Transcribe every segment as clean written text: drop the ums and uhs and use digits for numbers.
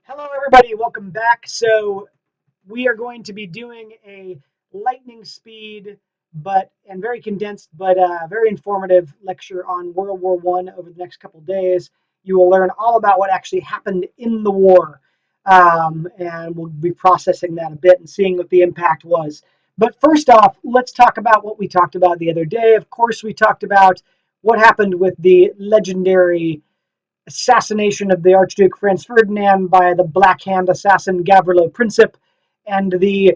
Hello, everybody. Welcome back. So we are going to be doing a lightning speed, and very condensed, but very informative lecture on World War One over the next couple of days. You will learn all about what actually happened in the war, and we'll be processing that a bit and seeing what the impact was. But first off, let's talk about what we talked about the other day. Of course, we talked about what happened with the legendary assassination of the Archduke Franz Ferdinand by the Black Hand assassin Gavrilo Princip, and the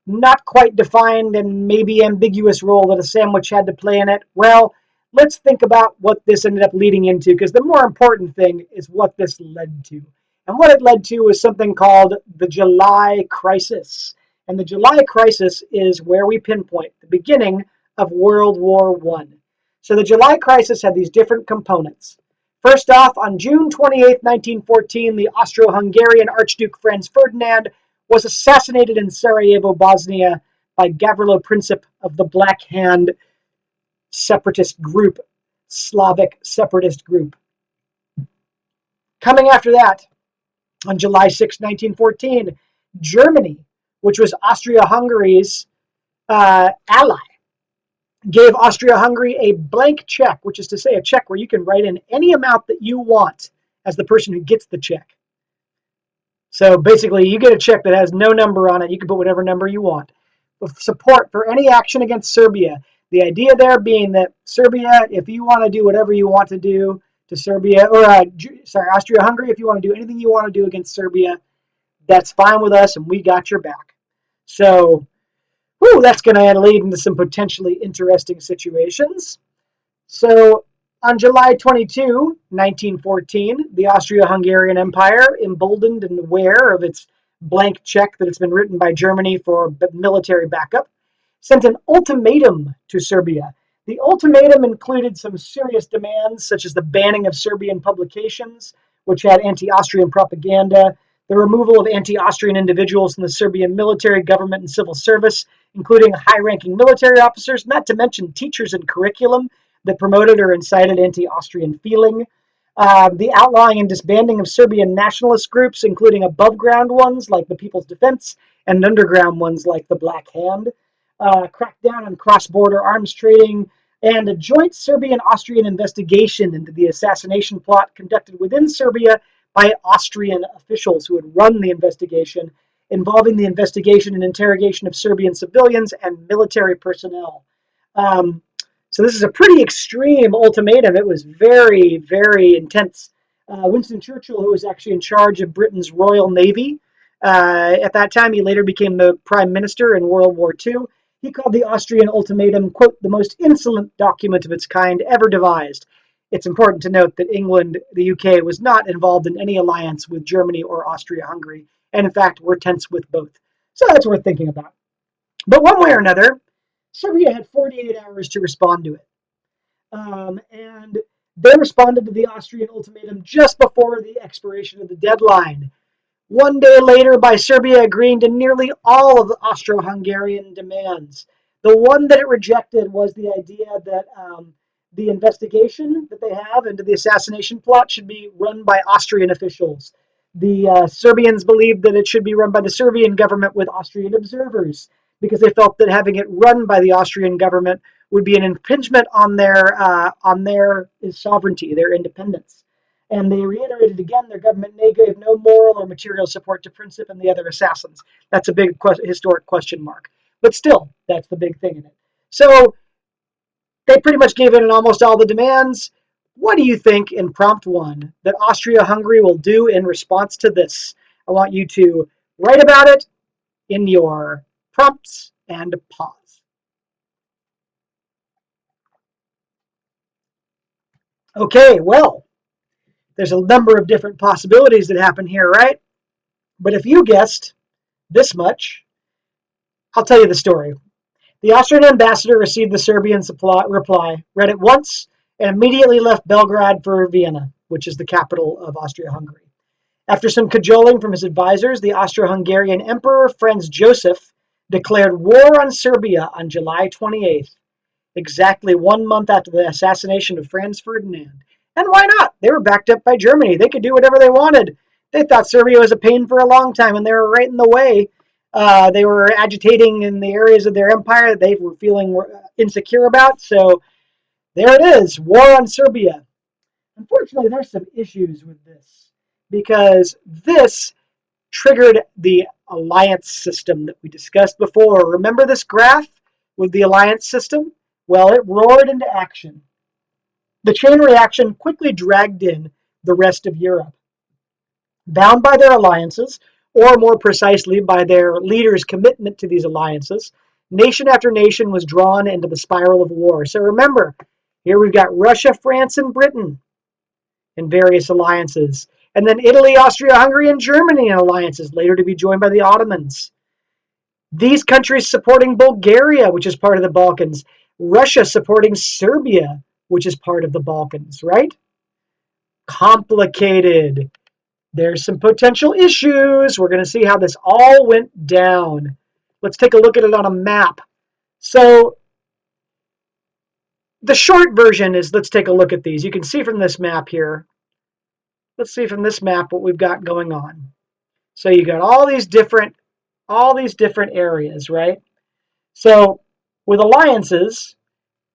not quite defined and maybe ambiguous role that a sandwich had to play in it. Well, let's think about what this ended up leading into, because the more important thing is what this led to. And what it led to was something called the July Crisis. And the July Crisis is where we pinpoint the beginning of World War One. So the July Crisis had these different components. First off, on June 28, 1914, the Austro-Hungarian Archduke Franz Ferdinand was assassinated in Sarajevo, Bosnia, by Gavrilo Princip of the Black Hand separatist group, Slavic separatist group. Coming after that, on July 6, 1914, Germany, which was Austria-Hungary's ally, gave Austria-Hungary a blank check, which is to say a check where you can write in any amount that you want as the person who gets the check. So basically, you get a check that has no number on it. You can put whatever number you want. With support for any action against Serbia. The idea there being that Serbia, if you want to do whatever you want to do to Serbia, or Austria-Hungary, if you want to do anything you want to do against Serbia, that's fine with us, and we got your back. So that's going to lead into some potentially interesting situations. So on July 22, 1914, the Austro-Hungarian Empire, emboldened and aware of its blank check that it's been written by Germany for military backup, sent an ultimatum to Serbia. The ultimatum included some serious demands, such as the banning of Serbian publications, which had anti-Austrian propaganda, the removal of anti-Austrian individuals in the Serbian military, government, and civil service, including high-ranking military officers, not to mention teachers and curriculum that promoted or incited anti-Austrian feeling. The outlawing and disbanding of Serbian nationalist groups, including above-ground ones like the People's Defense and underground ones like the Black Hand. Cracked down on cross-border arms trading, and a joint Serbian-Austrian investigation into the assassination plot conducted within Serbia by Austrian officials who had run the investigation, involving the investigation and interrogation of Serbian civilians and military personnel. So this is a pretty extreme ultimatum. It was very, very intense. Winston Churchill, who was actually in charge of Britain's Royal Navy, at that time, he later became the prime minister in World War II. He called the Austrian ultimatum, quote, the most insolent document of its kind ever devised. It's important to note that England, the UK, was not involved in any alliance with Germany or Austria-Hungary, and in fact, were tense with both. So that's worth thinking about. But one way or another, Serbia had 48 hours to respond to it. And they responded to the Austrian ultimatum just before the expiration of the deadline. One day later, by Serbia agreeing to nearly all of the Austro-Hungarian demands. The one that it rejected was the idea that the investigation that they have into the assassination plot should be run by Austrian officials. The Serbians believed that it should be run by the Serbian government with Austrian observers, because they felt that having it run by the Austrian government would be an impingement on their sovereignty, their independence. And they reiterated again their government gave no moral or material support to Princip and the other assassins. That's a big historic question mark. But still, that's the big thing in it. So they pretty much gave in on almost all the demands. What do you think in prompt one that Austria-Hungary will do in response to this? I want you to write about it in your prompts and pause. Okay, well, there's a number of different possibilities that happen here, right? But if you guessed this much, I'll tell you the story. The Austrian ambassador received the Serbian reply, read it once, and immediately left Belgrade for Vienna, which is the capital of Austria-Hungary. After some cajoling from his advisors, the Austro-Hungarian Emperor Franz Joseph declared war on Serbia on July 28th, exactly 1 month after the assassination of Franz Ferdinand. And why not? They were backed up by Germany. They could do whatever they wanted. They thought Serbia was a pain for a long time, and they were right in the way. They were agitating in the areas of their empire that they were feeling insecure about. So there it is, war on Serbia. Unfortunately, there's some issues with this because this triggered the alliance system that we discussed before. Remember this graph with the alliance system? Well, it roared into action. The chain reaction quickly dragged in the rest of Europe. Bound by their alliances, or more precisely by their leaders' commitment to these alliances, nation after nation was drawn into the spiral of war. So remember, here we've got Russia, France, and Britain in various alliances. And then Italy, Austria, Hungary, and Germany in alliances, later to be joined by the Ottomans. These countries supporting Bulgaria, which is part of the Balkans. Russia supporting Serbia, which is part of the Balkans, right? Complicated. There's some potential issues. We're going to see how this all went down. Let's take a look at it on a map. So the short version is, let's take a look at these. You can see from this map here. Let's see from this map what we've got going on. So you got all these different areas, right? So with alliances,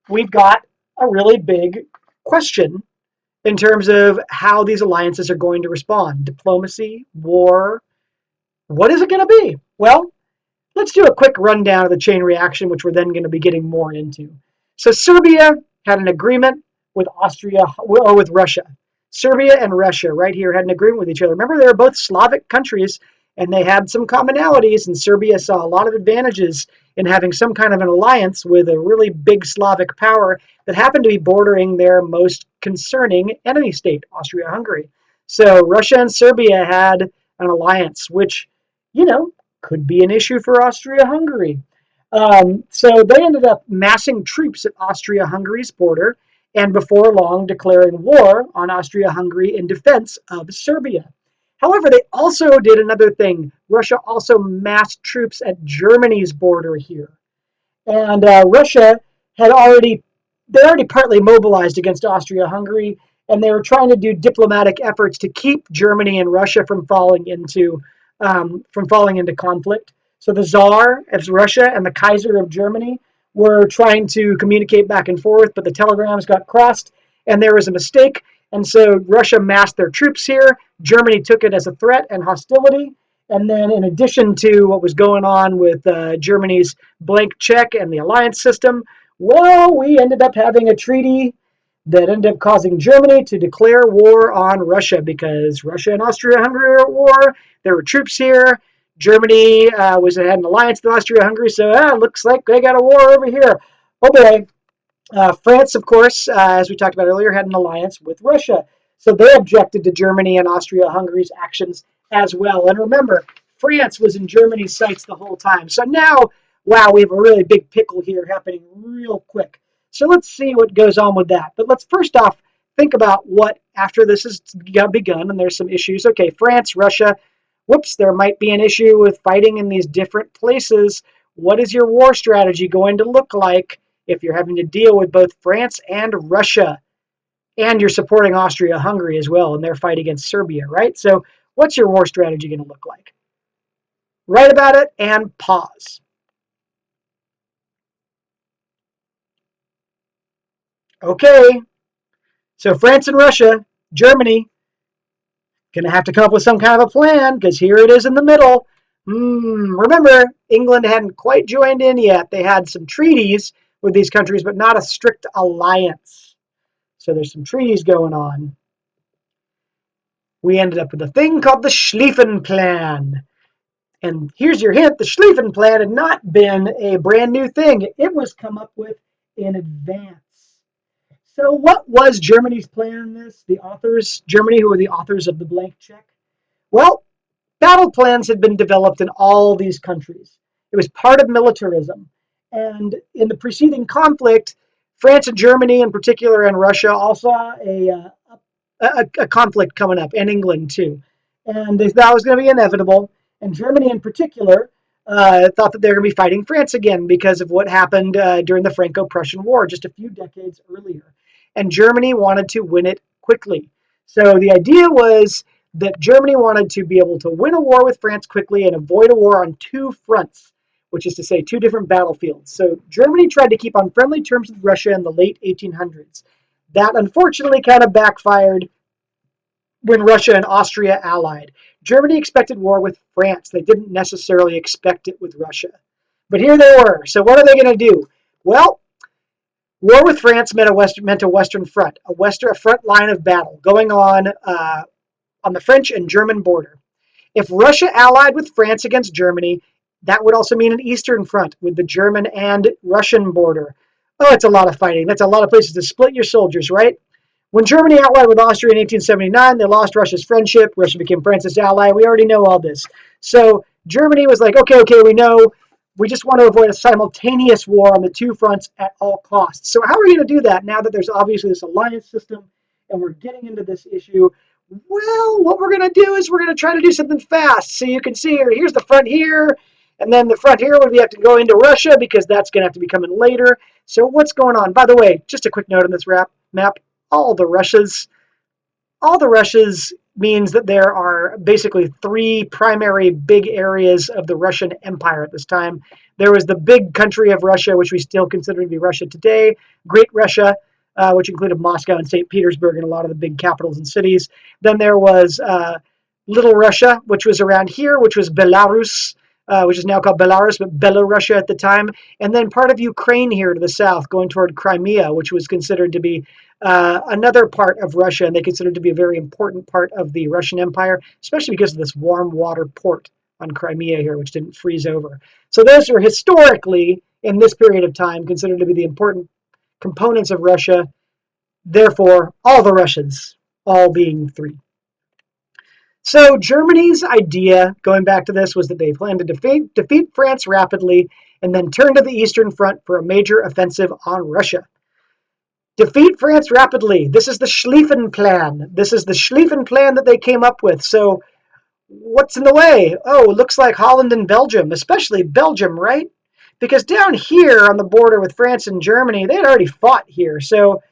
we've got a really big question in terms of how these alliances are going to respond. Diplomacy, war, what is it going to be? Well, let's do a quick rundown of the chain reaction, which we're then going to be getting more into. So Serbia had an agreement with Austria, or with Russia. Serbia and Russia right here had an agreement with each other. Remember, they were both Slavic countries, and they had some commonalities, and Serbia saw a lot of advantages in having some kind of an alliance with a really big Slavic power that happened to be bordering their most concerning enemy state, Austria-Hungary. So Russia and Serbia had an alliance, which, you know, could be an issue for Austria-Hungary. So they ended up massing troops at Austria-Hungary's border, and before long declaring war on Austria-Hungary in defense of Serbia. However, they also did another thing. Russia also massed troops at Germany's border here. And Russia had already partly mobilized against Austria-Hungary, and they were trying to do diplomatic efforts to keep Germany and Russia from falling into conflict. So the Tsar of Russia and the Kaiser of Germany were trying to communicate back and forth, but the telegrams got crossed, and there was a mistake. And so Russia massed their troops here. Germany took it as a threat and hostility. And then in addition to what was going on with Germany's blank check and the alliance system, well, we ended up having a treaty that ended up causing Germany to declare war on Russia because Russia and Austria-Hungary were at war. There were troops here. Germany had an alliance with Austria-Hungary, so looks like they got a war over here. Oh boy. France, of course, as we talked about earlier, had an alliance with Russia. So they objected to Germany and Austria-Hungary's actions as well. And remember, France was in Germany's sights the whole time. So now, wow, we have a really big pickle here happening real quick. So let's see what goes on with that. But let's first off think about what, after this has begun and there's some issues. Okay, France, Russia, whoops, there might be an issue with fighting in these different places. What is your war strategy going to look like if you're having to deal with both France and Russia, and you're supporting Austria-Hungary as well in their fight against Serbia, right? So what's your war strategy going to look like? Write about it and pause. Okay, so France and Russia, Germany, going to have to come up with some kind of a plan because here it is in the middle. Remember, England hadn't quite joined in yet. They had some treaties with these countries, but not a strict alliance. So there's some treaties going on. We ended up with a thing called the Schlieffen Plan. And here's your hint, the Schlieffen Plan had not been a brand new thing. It was come up with in advance. So what was Germany's plan in this? The authors, Germany, who were the authors of the blank check? Well, battle plans had been developed in all these countries. It was part of militarism. And in the preceding conflict, France and Germany in particular and Russia all saw a conflict coming up, and England too. And they thought it was going to be inevitable. And Germany in particular thought that they were going to be fighting France again because of what happened during the Franco-Prussian War just a few decades earlier. And Germany wanted to win it quickly. So the idea was that Germany wanted to be able to win a war with France quickly and avoid a war on two fronts, which is to say two different battlefields. So Germany tried to keep on friendly terms with Russia in the late 1800s. That unfortunately kind of backfired when Russia and Austria allied. Germany expected war with France. They didn't necessarily expect it with Russia. But here they were. So what are they going to do? Well, war with France meant a Western front, a front line of battle going on the French and German border. If Russia allied with France against Germany, that would also mean an Eastern front with the German and Russian border. Oh, it's a lot of fighting. That's a lot of places to split your soldiers, right? When Germany allied with Austria in 1879, they lost Russia's friendship. Russia became France's ally. We already know all this. So Germany was like, okay, we know. We just want to avoid a simultaneous war on the two fronts at all costs. So how are we going to do that now that there's obviously this alliance system and we're getting into this issue? Well, what we're going to do is we're going to try to do something fast. So you can see here, here's the front here, and then the front here would we have to go into Russia because that's going to have to be coming later. So what's going on? By the way, just a quick note on this map. All the Russias means that there are basically three primary big areas of the Russian Empire at this time. There was the big country of Russia, which we still consider to be Russia today, Great Russia, which included Moscow and St. Petersburg and a lot of the big capitals and cities. Then there was Little Russia, which was around here, which was Belarus, which is now called Belarus, but Belorussia at the time. And then part of Ukraine here to the south, going toward Crimea, which was considered to be another part of Russia, and they considered to be a very important part of the Russian Empire, especially because of this warm water port on Crimea here, which didn't freeze over. So those are historically, in this period of time, considered to be the important components of Russia. Therefore, all the Russians, all being three. So Germany's idea, going back to this, was that they planned to defeat France rapidly and then turn to the Eastern Front for a major offensive on Russia. Defeat France rapidly. This is the Schlieffen Plan. This is the Schlieffen Plan that they came up with. So what's in the way? Oh, looks like Holland and Belgium, especially Belgium, right? Because down here on the border with France and Germany, they had already fought here. So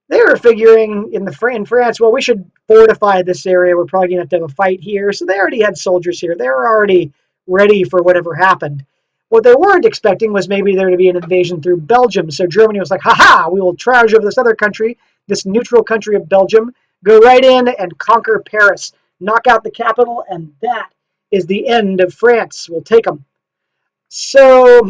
they were figuring in France, well, we should fortify this area. We're probably going to have a fight here. So they already had soldiers here. They were already ready for whatever happened. What they weren't expecting was maybe there to be an invasion through Belgium. So Germany was like, ha, we will charge over this other country, this neutral country of Belgium, go right in and conquer Paris, knock out the capital, and that is the end of France. We'll take them. So,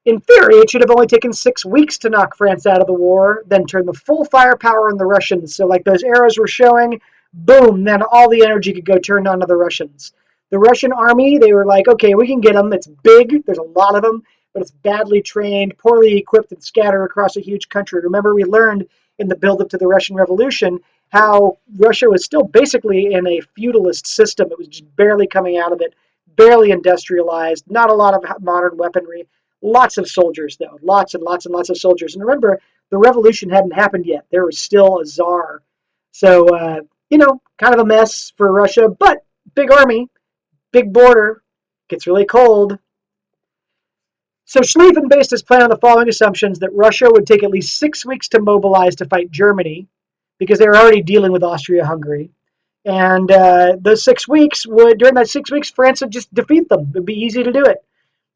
in theory, it should have only taken 6 weeks to knock France out of the war, then turn the full firepower on the Russians. So like those arrows were showing, boom, then all the energy could go turned onto the Russians. The Russian army, they were like, okay, we can get them. It's big. There's a lot of them, but it's badly trained, poorly equipped, and scattered across a huge country. Remember, we learned in the build-up to the Russian Revolution how Russia was still basically in a feudalist system. It was just barely coming out of it, barely industrialized, not a lot of modern weaponry. Lots of soldiers, though. Lots and lots and lots of soldiers. And remember, the revolution hadn't happened yet. There was still a czar. So, kind of a mess for Russia, but big army. Big border, gets really cold. So Schlieffen based his plan on the following assumptions: that Russia would take at least 6 weeks to mobilize to fight Germany, because they were already dealing with Austria-Hungary. And those 6 weeks during that 6 weeks, France would just defeat them. It would be easy to do it.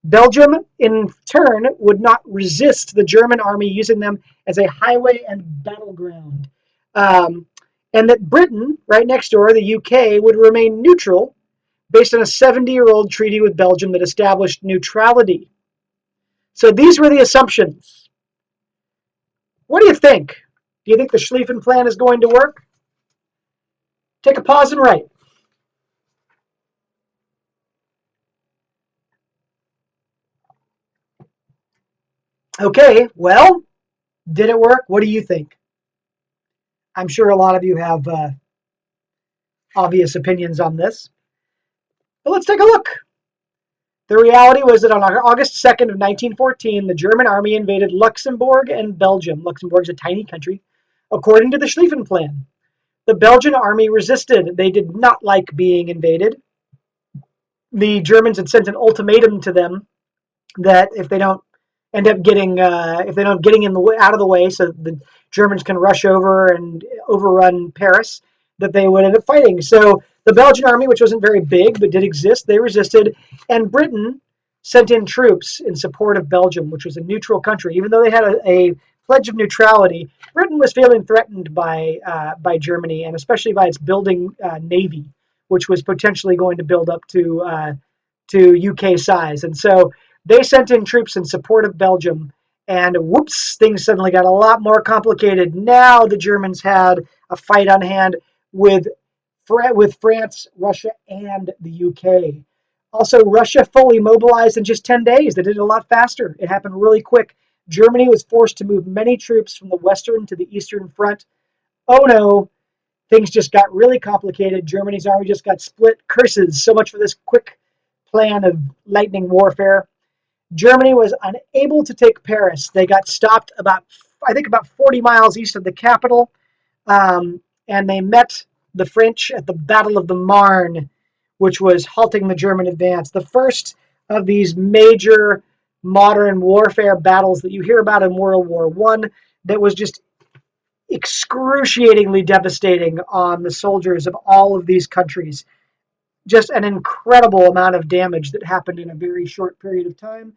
Belgium, in turn, would not resist the German army, using them as a highway and battleground. And that Britain, right next door, the UK, would remain neutral, based on a 70-year-old treaty with Belgium that established neutrality. So these were the assumptions. What do you think? Do you think the Schlieffen Plan is going to work? Take a pause and write. Okay, well, did it work? What do you think? I'm sure a lot of you have obvious opinions on this. But let's take a look. The reality was that on August 2nd of 1914, the German army invaded Luxembourg and Belgium. Luxembourg is a tiny country, according to the Schlieffen Plan. The Belgian army resisted. They did not like being invaded. The Germans had sent an ultimatum to them that if they don't end up getting out of the way, so the Germans can rush over and overrun Paris, that they would end up fighting. So the Belgian army, which wasn't very big but did exist, they resisted, and Britain sent in troops in support of Belgium, which was a neutral country. Even though they had a pledge of neutrality, Britain was feeling threatened by Germany, and especially by its building navy, which was potentially going to build up to UK size. And so they sent in troops in support of Belgium, and whoops, things suddenly got a lot more complicated. Now the Germans had a fight on hand with France, Russia, and the UK. Also, Russia fully mobilized in just 10 days. They did it a lot faster. It happened really quick. Germany was forced to move many troops from the western to the eastern front. Oh no, things just got really complicated. Germany's army just got split. Curses. So much for this quick plan of lightning warfare. Germany was unable to take Paris. They got stopped about 40 miles east of the capital, and they met the French at the Battle of the Marne, which was halting the German advance. The first of these major modern warfare battles that you hear about in World War I that was just excruciatingly devastating on the soldiers of all of these countries. Just an incredible amount of damage that happened in a very short period of time,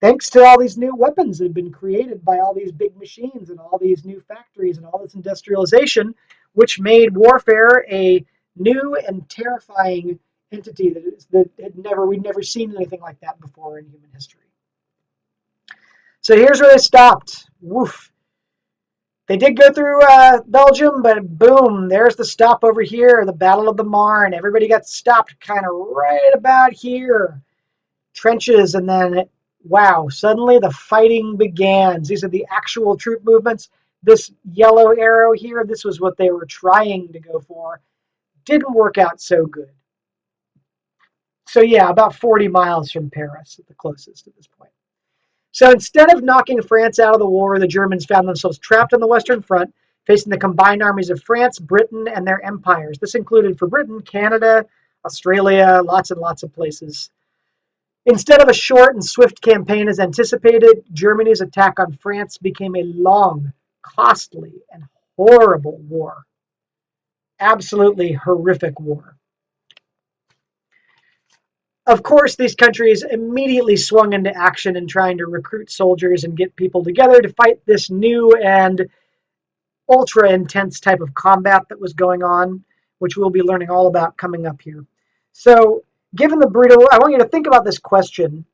thanks to all these new weapons that have been created by all these big machines and all these new factories and all this industrialization, which made warfare a new and terrifying entity we'd never seen anything like that before in human history. So here's where they stopped. Woof. They did go through Belgium, but boom, there's the stop over here, the Battle of the Marne. Everybody got stopped kind of right about here. Trenches, and then, wow, suddenly the fighting begins. These are the actual troop movements. This yellow arrow here, this was what they were trying to go for. Didn't work out so good. So yeah, about 40 miles from Paris at the closest at this point. So instead of knocking France out of the war, the Germans found themselves trapped on the Western Front, facing the combined armies of France, Britain, and their empires. This included, for Britain, Canada, Australia, lots and lots of places. Instead of a short and swift campaign as anticipated, Germany's attack on France became a long, costly, and horrible war. Absolutely horrific war. Of course, these countries immediately swung into action in trying to recruit soldiers and get people together to fight this new and ultra intense type of combat that was going on, which we'll be learning all about coming up here. So, given the brutal, I want you to think about this question.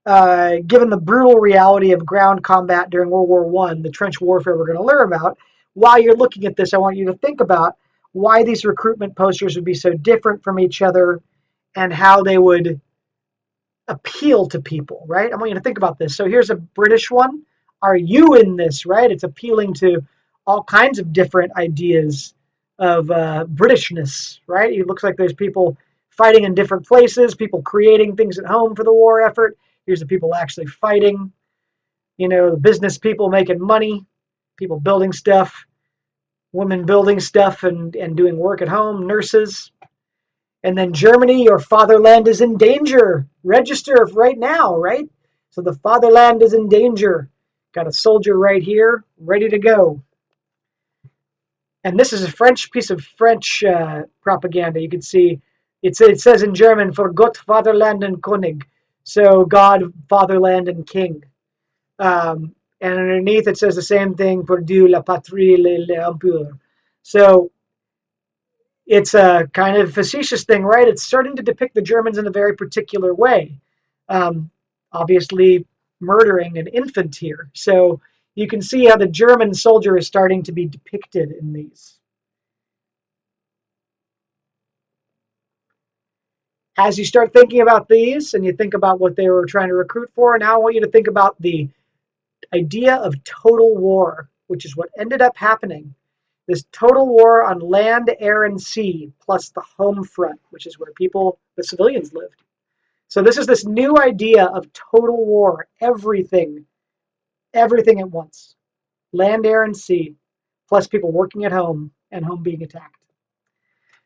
Given the brutal reality of ground combat during World War I, the trench warfare we're going to learn about, while you're looking at this, I want you to think about why these recruitment posters would be so different from each other and how they would appeal to people, right? I want you to think about this. So here's a British one. Are you in this, right? It's appealing to all kinds of different ideas of Britishness, right? It looks like there's people fighting in different places, people creating things at home for the war effort. Here's the people actually fighting, the business people making money, people building stuff, women building stuff and doing work at home, nurses. And then Germany, your fatherland is in danger. Register right now, right? So the fatherland is in danger. Got a soldier right here, ready to go. And this is a piece of French propaganda. You can see it says in German, for Gott, Vaterland and König. So God, fatherland, and king. And underneath it says the same thing, pour Dieu, la patrie, l'empire. So it's a kind of facetious thing, right? It's starting to depict the Germans in a very particular way. Obviously murdering an infant here. So you can see how the German soldier is starting to be depicted in these. As you start thinking about these and you think about what they were trying to recruit for, now I want you to think about the idea of total war, which is what ended up happening. This total war on land, air, and sea, plus the home front, which is where the civilians lived. So this is this new idea of total war, everything at once. Land, air, and sea, plus people working at home and home being attacked.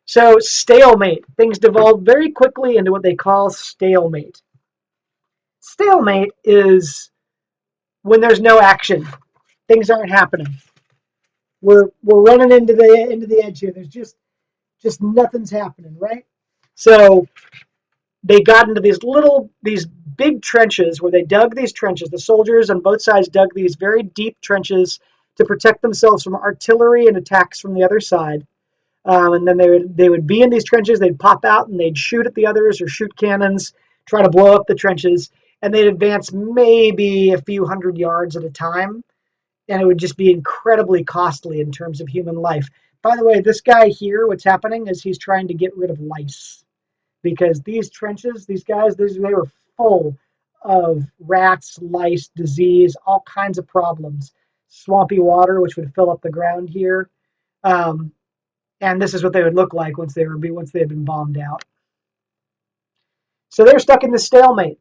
So stalemate. Things devolved very quickly into what they call stalemate. Stalemate is when there's no action. Things aren't happening. We're running into the edge here. There's just Just nothing's happening, right? So they got into these big trenches where they dug these trenches. The soldiers on both sides dug these very deep trenches to protect themselves from artillery and attacks from the other side. And then they would be in these trenches. They'd pop out and they'd shoot at the others or shoot cannons, try to blow up the trenches, and they'd advance maybe a few hundred yards at a time, and it would just be incredibly costly in terms of human life. By the way, this guy here, what's happening is he's trying to get rid of lice because these trenches, these guys, they were full of rats, lice, disease, all kinds of problems. Swampy water, which would fill up the ground here. Um, and this is what they would look like once they had been bombed out. So they're stuck in this stalemate.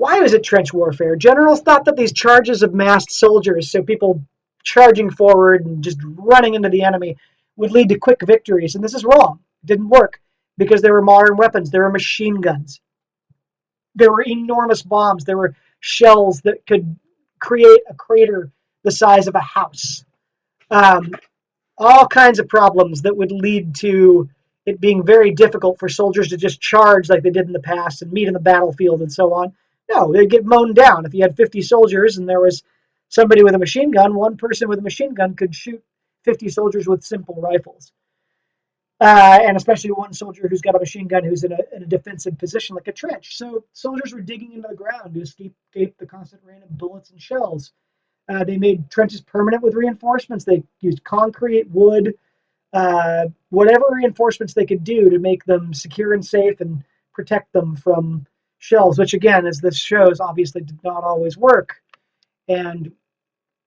Why was it trench warfare? Generals thought that these charges of massed soldiers, so people charging forward and just running into the enemy, would lead to quick victories, and this is wrong. It didn't work because there were modern weapons. There were machine guns. There were enormous bombs. There were shells that could create a crater the size of a house. Um, all kinds of problems that would lead to it being very difficult for soldiers to just charge like they did in the past and meet in the battlefield and so on. No, they'd get mown down. If you had 50 soldiers and there was somebody with a machine gun, one person with a machine gun could shoot 50 soldiers with simple rifles. And especially one soldier who's got a machine gun who's in a defensive position like a trench. So soldiers were digging into the ground to escape the constant rain of bullets and shells. They made trenches permanent with reinforcements. They used concrete, wood, whatever reinforcements they could do to make them secure and safe and protect them from shells, which again, as this shows, obviously did not always work. And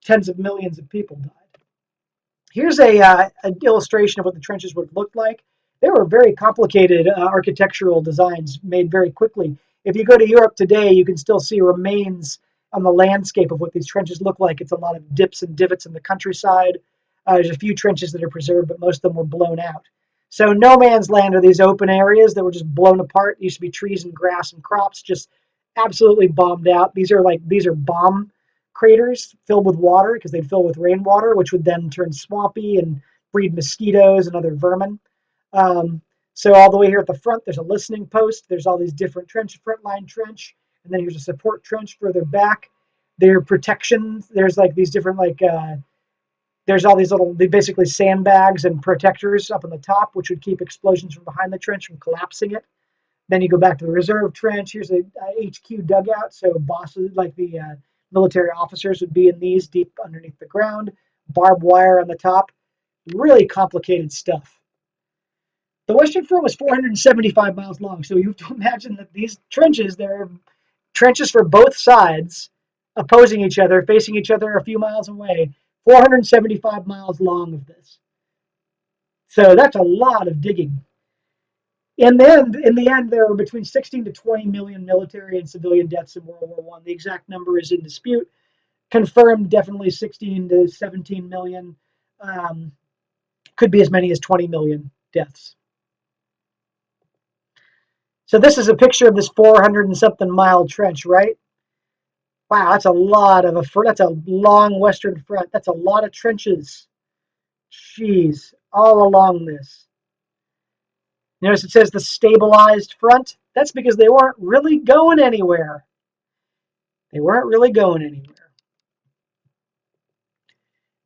tens of millions of people died. Here's an illustration of what the trenches would have looked like. They were very complicated architectural designs made very quickly. If you go to Europe today, you can still see remains on the landscape of what these trenches look like. It's a lot of dips and divots in the countryside. There's a few trenches that are preserved, but most of them were blown out. So no man's land are these open areas that were just blown apart. It used to be trees and grass and crops just absolutely bombed out. These are bomb craters filled with water because they'd fill with rainwater, which would then turn swampy and breed mosquitoes and other vermin. So all the way here at the front, there's a listening post. There's all these different front line trench, and then here's a support trench further back. There are protections. There's like these different there's all these little, basically sandbags and protectors up on the top, which would keep explosions from behind the trench from collapsing it. Then you go back to the reserve trench. Here's a HQ dugout. So bosses, like the military officers, would be in these deep underneath the ground. Barbed wire on the top. Really complicated stuff. The Western Front was 475 miles long. So you have to imagine that these trenches, they're trenches for both sides, opposing each other, facing each other a few miles away. 475 miles long of this. So that's a lot of digging. In the end, there were between 16 to 20 million military and civilian deaths in World War I. The exact number is in dispute. Confirmed, definitely 16 to 17 million. Could be as many as 20 million deaths. So this is a picture of this 400 and something mile trench, right? Wow, that's a long Western Front. That's a lot of trenches. Jeez, all along this. Notice it says the stabilized front. That's because they weren't really going anywhere. They weren't really going anywhere.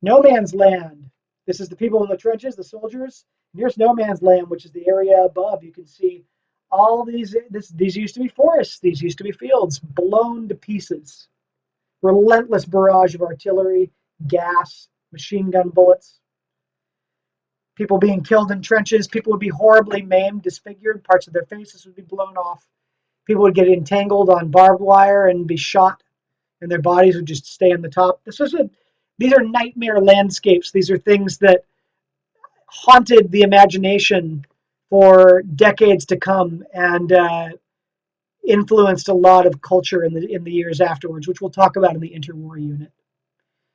No man's land. This is the people in the trenches, the soldiers. And here's no man's land, which is the area above. You can see all these used to be forests. These used to be fields, blown to pieces. Relentless barrage of artillery, gas, machine gun bullets. People being killed in trenches. People would be horribly maimed, disfigured. Parts of their faces would be blown off. People would get entangled on barbed wire and be shot, and their bodies would just stay on the top. These are nightmare landscapes. These are things that haunted the imagination for decades to come and influenced a lot of culture in the years afterwards, which we'll talk about in the interwar unit.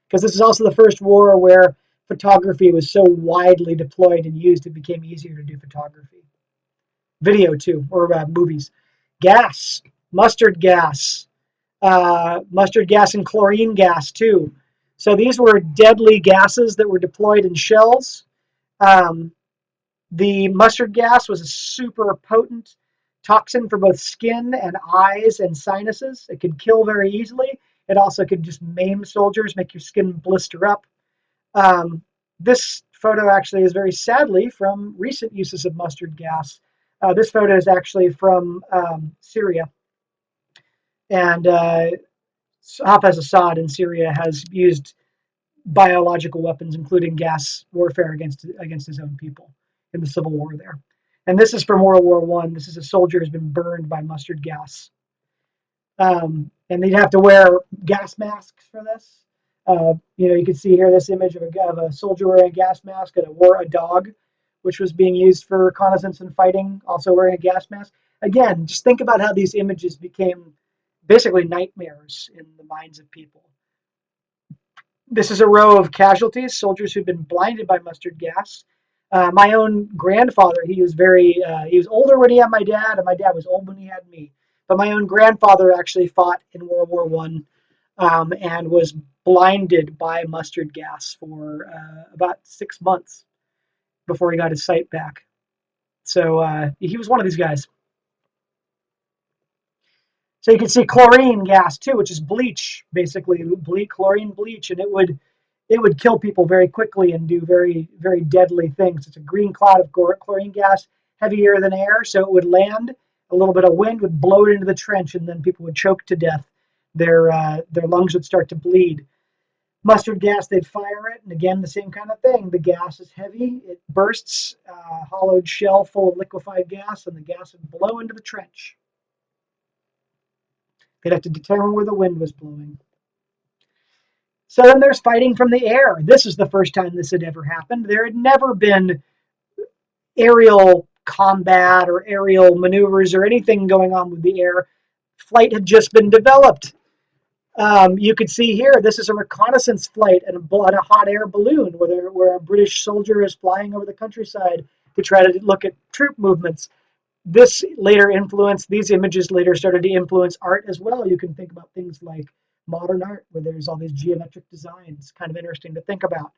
Because this is also the first war where photography was so widely deployed and used, it became easier to do photography. Video too, or movies. Gas, mustard gas and chlorine gas too. So these were deadly gases that were deployed in shells. The mustard gas was a super potent toxin for both skin and eyes and sinuses. It could kill very easily. It also could just maim soldiers, make your skin blister up. Um, this photo actually is very sadly from recent uses of mustard gas. This photo is actually from Syria, and Hafez Assad in Syria has used biological weapons, including gas warfare against his own people in the civil war there. And this is from World War One. This is a soldier who's been burned by mustard gas, and they'd have to wear gas masks for this. You can see here this image of a soldier wearing a gas mask and a dog, which was being used for reconnaissance and fighting, also wearing a gas mask. Again, just think about how these images became basically nightmares in the minds of people. This is a row of casualties, soldiers who've been blinded by mustard gas. My own grandfather, he was older when he had my dad, and my dad was old when he had me. But my own grandfather actually fought in World War One, and was blinded by mustard gas for about 6 months before he got his sight back. So he was one of these guys. So you can see chlorine gas too, which is bleach, basically chlorine bleach, and it would kill people very quickly and do very, very deadly things. It's a green cloud of chlorine gas, heavier than air, so it would land. A little bit of wind would blow it into the trench, and then people would choke to death. Their lungs would start to bleed. Mustard gas, they'd fire it, and again, the same kind of thing. The gas is heavy, it bursts, hollowed shell full of liquefied gas, and the gas would blow into the trench. They'd have to determine where the wind was blowing. So then there's fighting from the air. This is the first time this had ever happened. There had never been aerial combat or aerial maneuvers or anything going on with the air. Flight had just been developed. You could see here, this is a reconnaissance flight and a hot air balloon where a British soldier is flying over the countryside to try to look at troop movements. These images later started to influence art as well. You can think about things like modern art where there's all these geometric designs, kind of interesting to think about.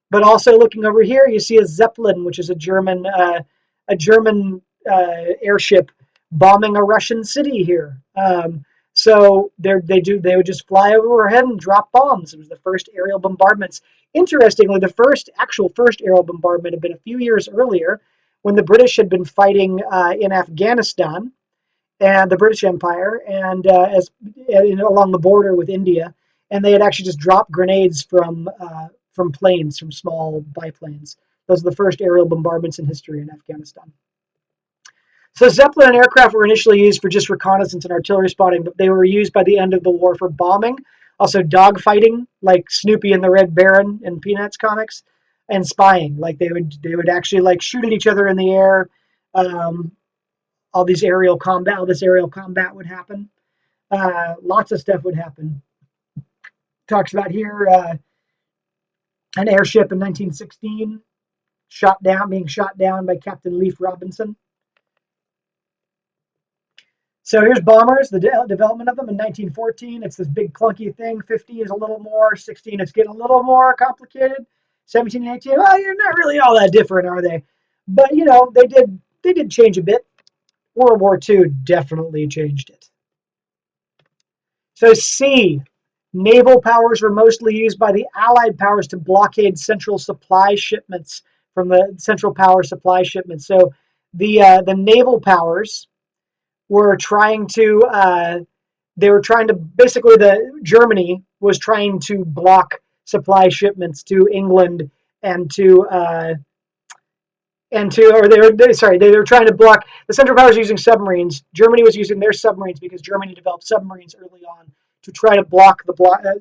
But also looking over here, you see a Zeppelin, which is a German airship bombing a Russian city here. So they would just fly overhead and drop bombs. It was the first aerial bombardments. Interestingly, the first aerial bombardment had been a few years earlier, when the British had been fighting in Afghanistan and the British Empire, and along the border with India, and they had actually just dropped grenades from planes, from small biplanes. Those are the first aerial bombardments in history in Afghanistan. So Zeppelin aircraft were initially used for just reconnaissance and artillery spotting, but they were used by the end of the war for bombing, also dogfighting, like Snoopy and the Red Baron in Peanuts comics, and spying. Like they would actually like shoot at each other in the air. All this aerial combat would happen. Lots of stuff would happen. Talks about here an airship in 1916 being shot down by Captain Leif Robinson. So here's bombers, the development of them in 1914. It's this big clunky thing. 15 is a little more. 16, it's getting a little more complicated. 17 and 18, well, you're not really all that different, are they? But they did change a bit. World War II definitely changed it. So C, naval powers were mostly used by the Allied powers to blockade central supply shipments from the Central Power Supply shipments. So the naval powers were trying to Germany was trying to block supply shipments to England and they were trying to block the Central Powers using submarines. Germany was using their submarines because Germany developed submarines early on to try to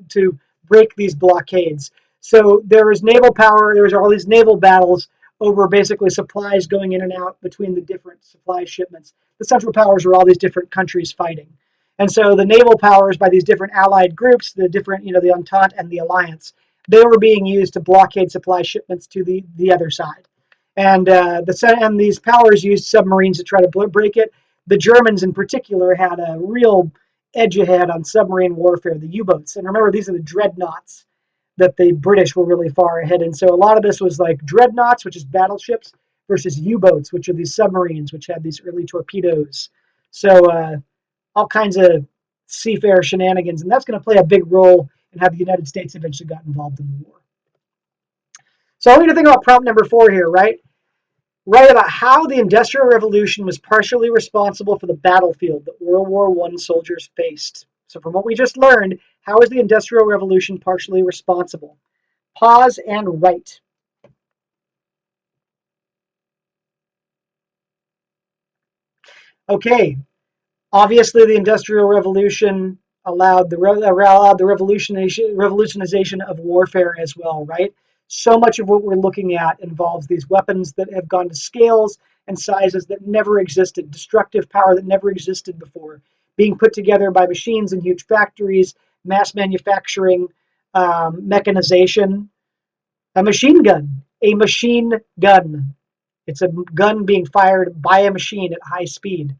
to break these blockades. So there was naval power. There was all these naval battles over basically supplies going in and out between the different supply shipments. The Central Powers were all these different countries fighting. And so the naval powers by these different allied groups, the Entente and the Alliance, they were being used to blockade supply shipments to the other side. And these powers used submarines to try to break it. The Germans in particular had a real edge ahead on submarine warfare, the U-boats. And remember, these are the dreadnoughts that the British were really far ahead in. So a lot of this was like dreadnoughts, which is battleships, versus U-boats, which are these submarines, which had these early torpedoes. So all kinds of seafarer shenanigans, and that's going to play a big role in how the United States eventually got involved in the war. So I want you to think about prompt number 4 here, right? Write about how the Industrial Revolution was partially responsible for the battlefield that World War I soldiers faced. So from what we just learned, how is the Industrial Revolution partially responsible? Pause and write. Okay, obviously the Industrial Revolution allowed the revolutionization of warfare as well, right? So much of what we're looking at involves these weapons that have gone to scales and sizes that never existed, destructive power that never existed before, being put together by machines in huge factories, mass manufacturing, mechanization. A machine gun, a machine gun. It's a gun being fired by a machine at high speed.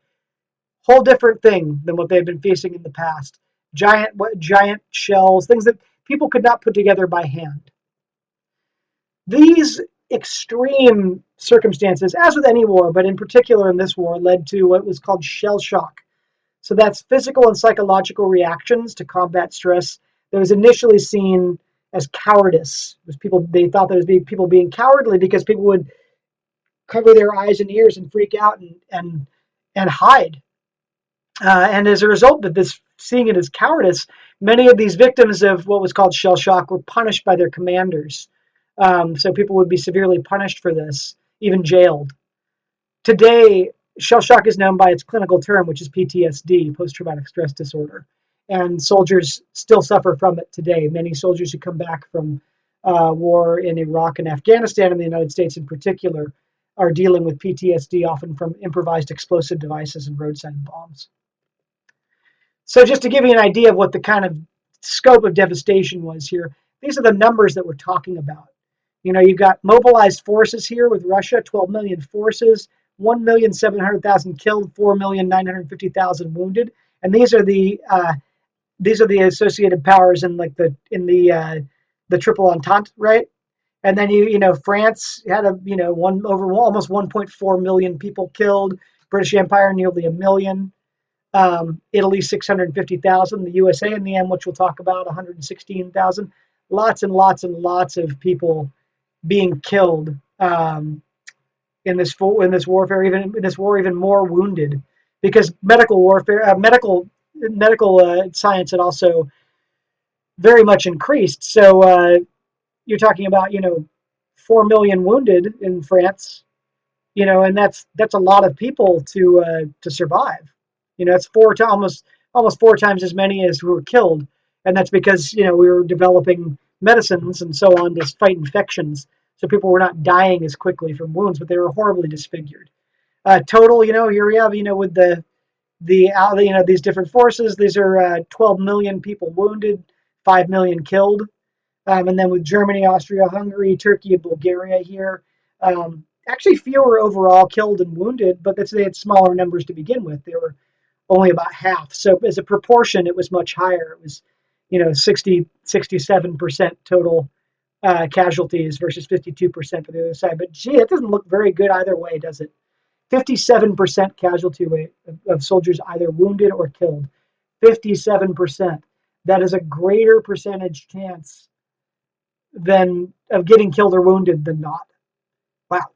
Whole different thing than what they've been facing in the past. Giant shells, things that people could not put together by hand. These extreme circumstances, as with any war, but in particular in this war, led to what was called shell shock. So that's physical and psychological reactions to combat stress that was initially seen as cowardice. It was people, they thought that it was people being cowardly because people would cover their eyes and ears and freak out and hide. And as a result of this, seeing it as cowardice, many of these victims of what was called shell shock were punished by their commanders. So people would be severely punished for this, even jailed. Today, shell shock is known by its clinical term, which is PTSD, post-traumatic stress disorder. And soldiers still suffer from it today. Many soldiers who come back from war in Iraq and Afghanistan, and the United States in particular, are dealing with PTSD, often from improvised explosive devices and roadside bombs. So just to give you an idea of what the kind of scope of devastation was here, these are the numbers that we're talking about. You know, you've got mobilized forces here with Russia, 12 million forces, 1,700,000 killed, 4,950,000 wounded, and these are the associated powers in like the Triple Entente, right? And then France had almost 1.4 million people killed. British Empire nearly a million. Italy 650,000. The USA in the end, which we'll talk about, 116,000. Lots and lots and lots of people being killed in this warfare. Even in this war, even more wounded because medical warfare, medical science had also very much increased. So you're talking about 4 million wounded in France, and that's a lot of people to survive. It's almost 4 times as many as who were killed, and that's because we were developing medicines and so on to fight infections, so people were not dying as quickly from wounds, but they were horribly disfigured. Total, here we have, with these different forces, these are 12 million people wounded, 5 million killed. And then with Germany, Austria, Hungary, Turkey, and Bulgaria here, actually fewer overall killed and wounded, but they had smaller numbers to begin with. They were only about half. So as a proportion, it was much higher. It was, 67% total casualties versus 52% for the other side. But gee, it doesn't look very good either way, does it? 57% casualty rate of soldiers either wounded or killed. 57%. That is a greater percentage chance of getting killed or wounded than not. Wow.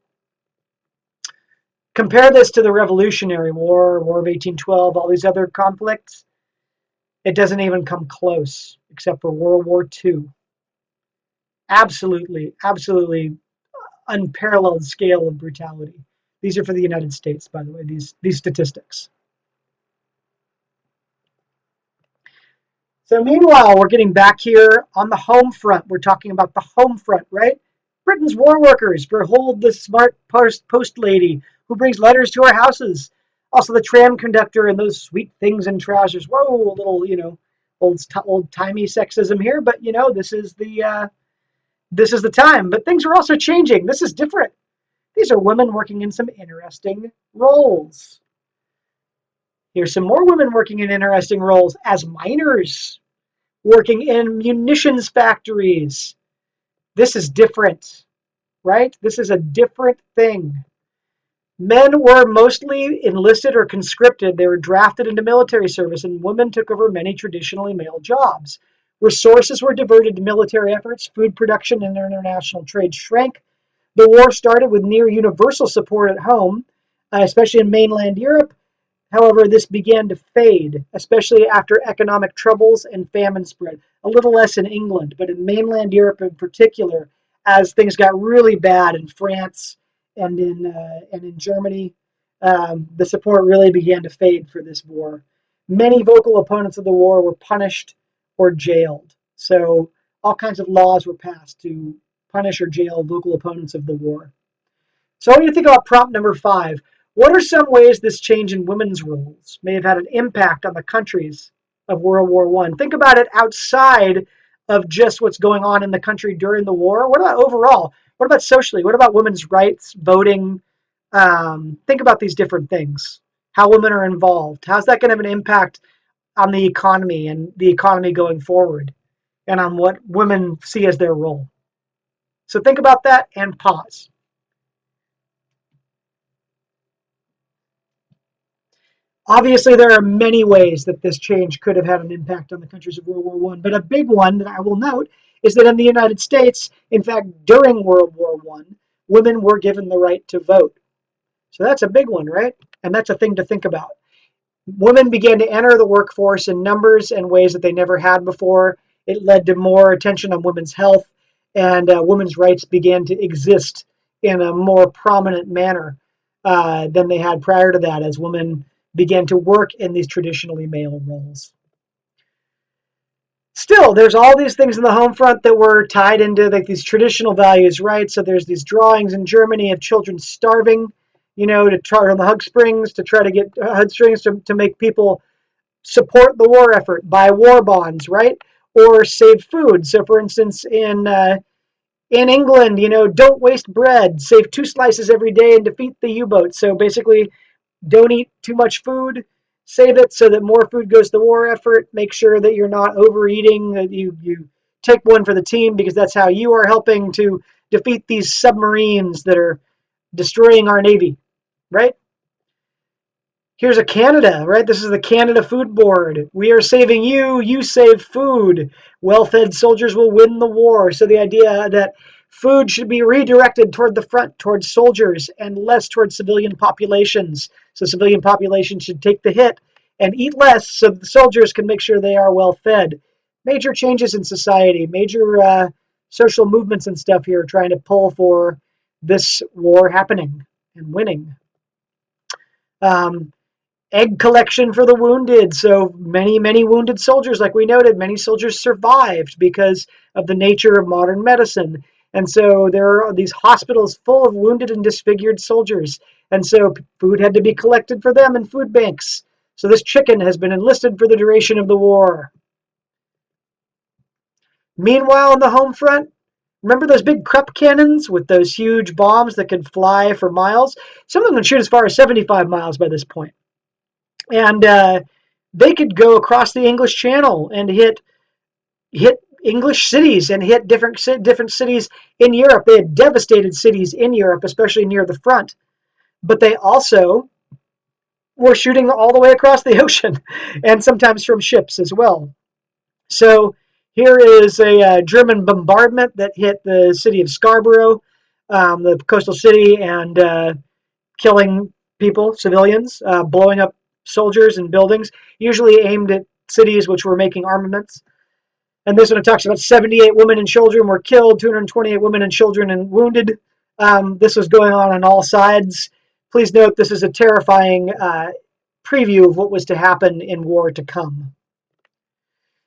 Compare this to the Revolutionary War, War of 1812, all these other conflicts. It doesn't even come close, except for World War II. Absolutely, absolutely unparalleled scale of brutality. These are for the United States, by the way, these statistics. So meanwhile, we're getting back here on the home front. We're talking about the home front, right? Britain's war workers, behold the smart post lady who brings letters to our houses. Also the tram conductor and those sweet things in trousers. Whoa, a little, old-timey sexism here, but this is the time. But things are also changing. This is different. These are women working in some interesting roles. Here's some more women working in interesting roles as miners, working in munitions factories. This is different, right? This is a different thing. Men were mostly enlisted or conscripted. They were drafted into military service, and women took over many traditionally male jobs. Resources were diverted to military efforts, food production and international trade shrank. The war started with near universal support at home, especially in mainland Europe. However, this began to fade, especially after economic troubles and famine spread. A little less in England, but in mainland Europe in particular, as things got really bad in France and in Germany, the support really began to fade for this war. Many vocal opponents of the war were punished or jailed. So all kinds of laws were passed to punish or jail vocal opponents of the war. So I want you to think about prompt number 5. What are some ways this change in women's roles may have had an impact on the countries of World War One? Think about it outside of just what's going on in the country during the war. What about overall? What about socially? What about women's rights, voting? Think about these different things. How women are involved. How's that going to have an impact on the economy and the economy going forward, and on what women see as their role? So think about that and pause. Obviously, there are many ways that this change could have had an impact on the countries of World War One, but a big one that I will note is that in the United States, in fact, during World War One, women were given the right to vote. So that's a big one, right? And that's a thing to think about. Women began to enter the workforce in numbers and ways that they never had before. It led to more attention on women's health, and women's rights began to exist in a more prominent manner than they had prior to that, as women began to work in these traditionally male roles. Still, there's all these things in the home front that were tied into like these traditional values, right? So there's these drawings in Germany of children starving, to try on the hug springs to try to get hug springs to make people support the war effort, buy war bonds, right? Or save food. So, for instance, in England, don't waste bread. Save 2 slices every day and defeat the U-boat. So basically, don't eat too much food. Save it so that more food goes to the war effort. Make sure that you're not overeating. That you take one for the team, because that's how you are helping to defeat these submarines that are destroying our navy, right? Here's a Canada, right? This is the Canada Food Board. We are saving you, you save food. Well-fed soldiers will win the war. So the idea that food should be redirected toward the front, towards soldiers, and less towards civilian populations. So civilian populations should take the hit and eat less so the soldiers can make sure they are well fed. Major changes in society, major social movements and stuff here trying to pull for this war happening and winning. Um, Egg collection for the wounded. So many wounded soldiers, like we noted, many soldiers survived because of the nature of modern medicine. And so there are these hospitals full of wounded and disfigured soldiers. And so food had to be collected for them in food banks. So this chicken has been enlisted for the duration of the war. Meanwhile, on the home front, remember those big Krupp cannons with those huge bombs that could fly for miles? Some of them could shoot as far as 75 miles by this point. And they could go across the English Channel and hit English cities and hit different cities in Europe. They had devastated cities in Europe, especially near the front. But they also were shooting all the way across the ocean, and sometimes from ships as well. So here is a German bombardment that hit the city of Scarborough, the coastal city, and killing people, civilians, blowing up soldiers and buildings, usually aimed at cities which were making armaments. And this one it talks about 78 women and children were killed, 228 women and children and wounded. This was going on all sides. Please note this is a terrifying preview of what was to happen in war to come.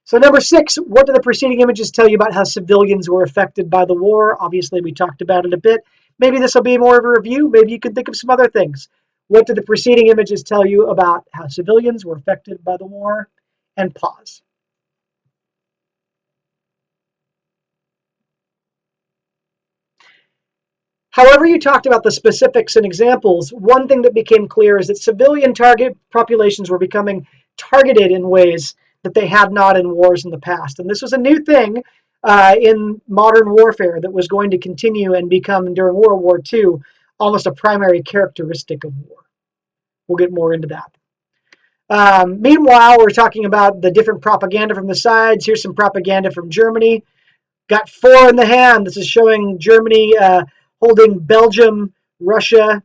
So number 6, what do the preceding images tell you about how civilians were affected by the war? Obviously, we talked about it a bit. Maybe this will be more of a review. Maybe you can think of some other things. What do the preceding images tell you about how civilians were affected by the war? And pause. However you talked about the specifics and examples, one thing that became clear is that civilian target populations were becoming targeted in ways that they had not in wars in the past. And this was a new thing in modern warfare that was going to continue and become during World War II almost a primary characteristic of war. We'll get more into that. Meanwhile, we're talking about the different propaganda from the sides. Here's some propaganda from Germany. Got 4 in the hand. This is showing Germany holding Belgium, Russia,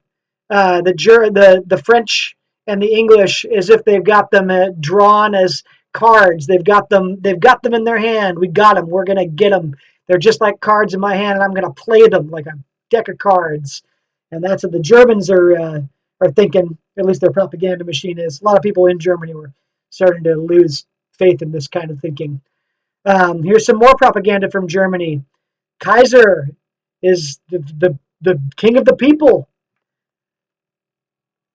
the French, and the English as if they've got them drawn as cards. They've got them in their hand. We got them. We're gonna get them. They're just like cards in my hand, and I'm gonna play them like a deck of cards. And that's what the Germans are thinking. At least their propaganda machine is. A lot of people in Germany were starting to lose faith in this kind of thinking. Here's some more propaganda from Germany. Kaiser is the king of the people.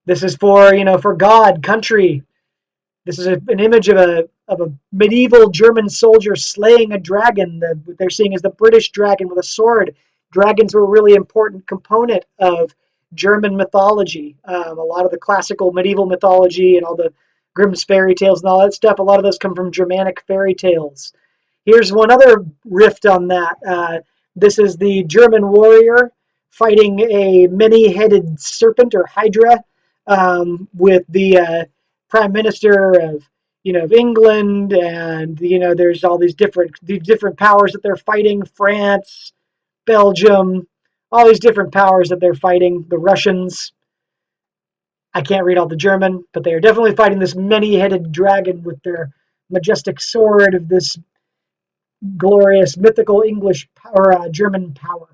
This is for God, country. This is an image of a medieval German soldier slaying a dragon. What they're seeing is the British dragon with a sword. Dragons were a really important component of German mythology. A lot of the classical medieval mythology and all the Grimm's fairy tales and all that stuff, a lot of those come from Germanic fairy tales. Here's one other rift on that. This is the German warrior fighting a many-headed serpent or hydra with the prime minister of England, and there's all these different powers that they're fighting. France, Belgium, all these different powers that they're fighting. The Russians. I can't read all the German, but they are definitely fighting this many-headed dragon with their majestic sword of this glorious mythical English or German power.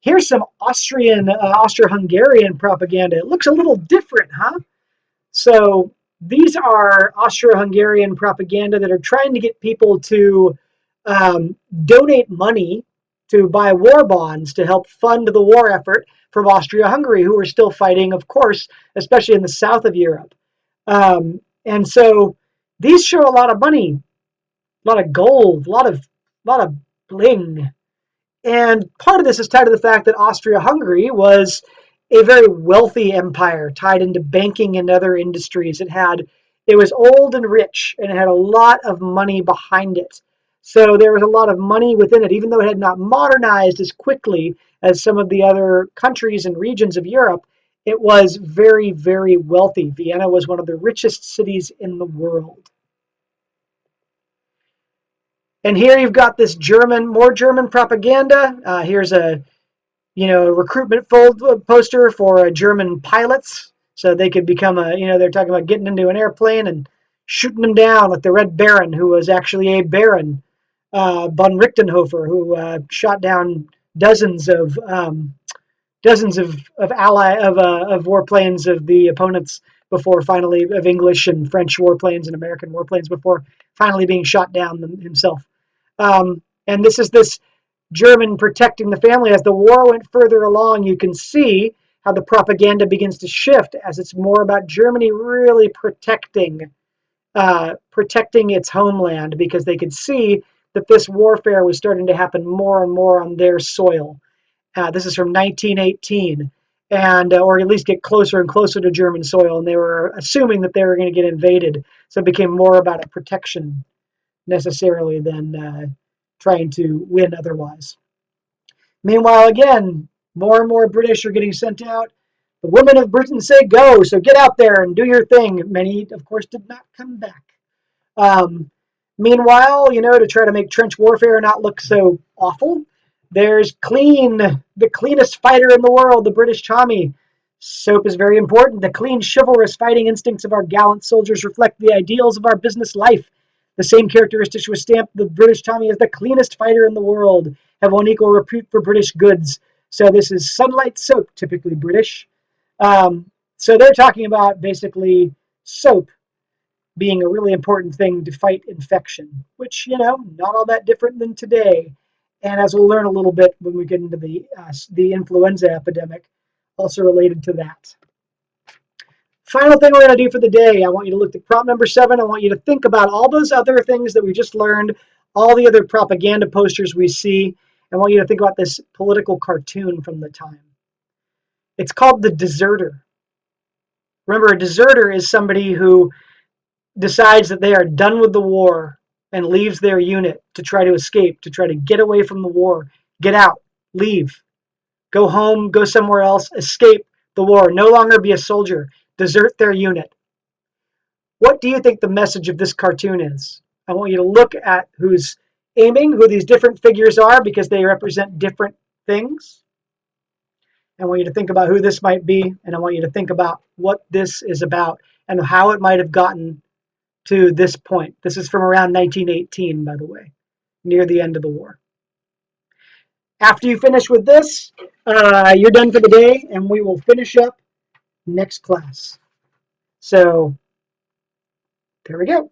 Here's some Austro-Hungarian propaganda. It looks a little different, huh? So these are Austro-Hungarian propaganda that are trying to get people to donate money to buy war bonds to help fund the war effort from Austria-Hungary, who are still fighting, of course, especially in the south of Europe. And so these show a lot of money, a lot of gold, a lot of bling. And part of this is tied to the fact that Austria-Hungary was a very wealthy empire tied into banking and other industries. It was old and rich, and it had a lot of money behind it. So there was a lot of money within it, even though it had not modernized as quickly as some of the other countries and regions of Europe. It was very, very wealthy. Vienna was one of the richest cities in the world. And here you've got this more German propaganda. Here's a recruitment poster for German pilots, so they could become they're talking about getting into an airplane and shooting them down, like the Red Baron, who was actually a baron, von Richtenhofer, who shot down dozens of warplanes of the opponents before finally, of English and French warplanes and American warplanes, before finally being shot down himself. And this German protecting the family. As the war went further along, you can see how the propaganda begins to shift as it's more about Germany really protecting its homeland, because they could see that this warfare was starting to happen more and more on their soil. This is from 1918, or at least get closer and closer to German soil, and they were assuming that they were going to get invaded. So it became more about a protection necessarily than trying to win otherwise. Meanwhile, again, more and more British are getting sent out. The women of Britain say go, so get out there and do your thing. Many, of course, did not come back. Meanwhile, to try to make trench warfare not look so awful, there's the cleanest fighter in the world, the British Tommy. Soap is very important. The clean, chivalrous fighting instincts of our gallant soldiers reflect the ideals of our business life. The same characteristics which stamp the British Tommy as the cleanest fighter in the world have won equal repute for British goods. So this is Sunlight Soap, typically British. So they're talking about basically soap being a really important thing to fight infection, which, not all that different than today. And as we'll learn a little bit when we get into the influenza epidemic, also related to that. Final thing we're going to do for the day, I want you to look at prompt number 7. I want you to think about all those other things that we just learned, all the other propaganda posters we see. I want you to think about this political cartoon from the time. It's called The Deserter. Remember, a deserter is somebody who decides that they are done with the war and leaves their unit to try to escape, to try to get away from the war, get out, leave. go home, go somewhere else, escape the war, no longer be a soldier, desert their unit. What do you think the message of this cartoon is? I want you to look at who's aiming, who these different figures are, because they represent different things. I want you to think about who this might be, and I want you to think about what this is about and how it might have gotten to this point. This is from around 1918, by the way, near the end of the war. After you finish with this, you're done for the day, and we will finish up next class. So there we go.